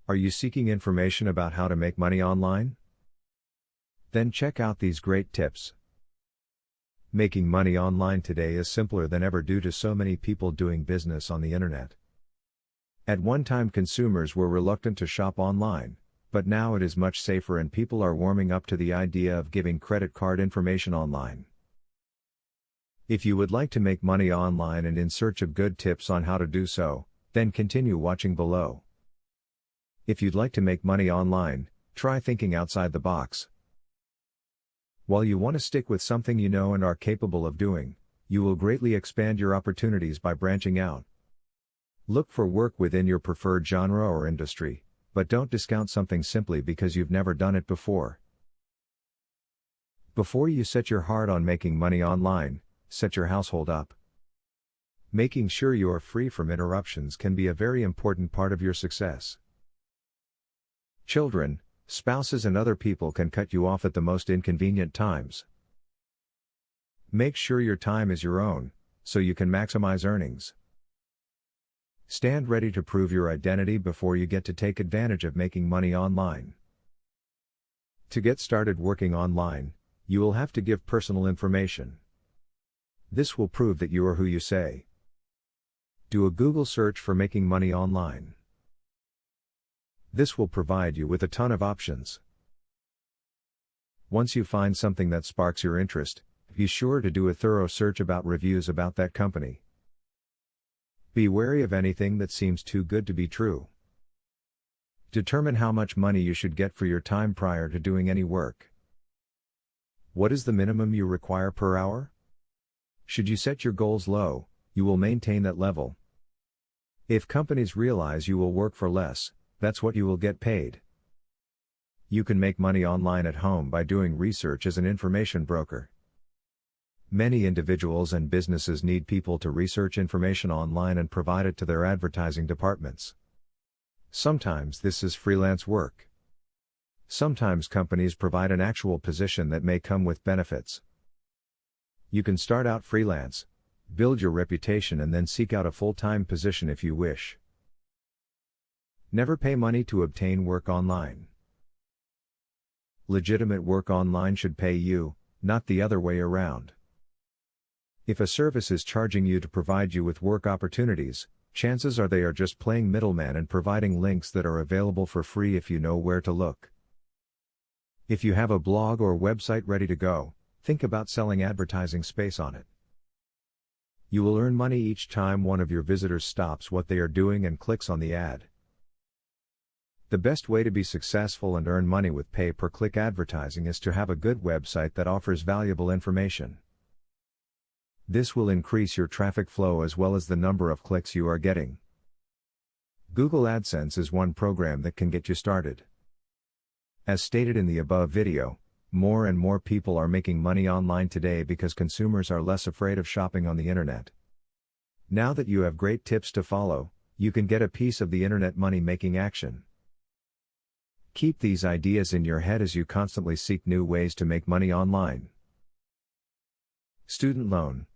Are you seeking information about how to make money online? Then check out these great tips. Making money online today is simpler than ever due to so many people doing business on the internet. At one time, consumers were reluctant to shop online, but now it is much safer and people are warming up to the idea of giving credit card information online. If you would like to make money online and in search of good tips on how to do so, then continue watching below. If you'd like to make money online, try thinking outside the box. While you want to stick with something you know and are capable of doing, you will greatly expand your opportunities by branching out. Look for work within your preferred genre or industry, but don't discount something simply because you've never done it before. Before you set your heart on making money online, set your household up. Making sure you are free from interruptions can be a very important part of your success. Children, spouses and other people can cut you off at the most inconvenient times. Make sure your time is your own, so you can maximize earnings. Stand ready to prove your identity before you get to take advantage of making money online. To get started working online, you will have to give personal information. This will prove that you are who you say. Do a Google search for making money online. This will provide you with a ton of options. Once you find something that sparks your interest, be sure to do a thorough search about reviews about that company. Be wary of anything that seems too good to be true. Determine how much money you should get for your time prior to doing any work. What is the minimum you require per hour? Should you set your goals low, you will maintain that level. If companies realize you will work for less, that's what you will get paid. You can make money online at home by doing research as an information broker. Many individuals and businesses need people to research information online and provide it to their advertising departments. Sometimes this is freelance work. Sometimes companies provide an actual position that may come with benefits. You can start out freelance, build your reputation and then seek out a full-time position if you wish. Never pay money to obtain work online. Legitimate work online should pay you, not the other way around. If a service is charging you to provide you with work opportunities, chances are they are just playing middleman and providing links that are available for free if you know where to look. If you have a blog or website ready to go, think about selling advertising space on it. You will earn money each time one of your visitors stops what they are doing and clicks on the ad. The best way to be successful and earn money with pay-per-click advertising is to have a good website that offers valuable information. This will increase your traffic flow as well as the number of clicks you are getting. Google AdSense is one program that can get you started. As stated in the above video, more and more people are making money online today because consumers are less afraid of shopping on the internet. Now that you have great tips to follow, you can get a piece of the internet money-making action. Keep these ideas in your head as you constantly seek new ways to make money online. Student loan.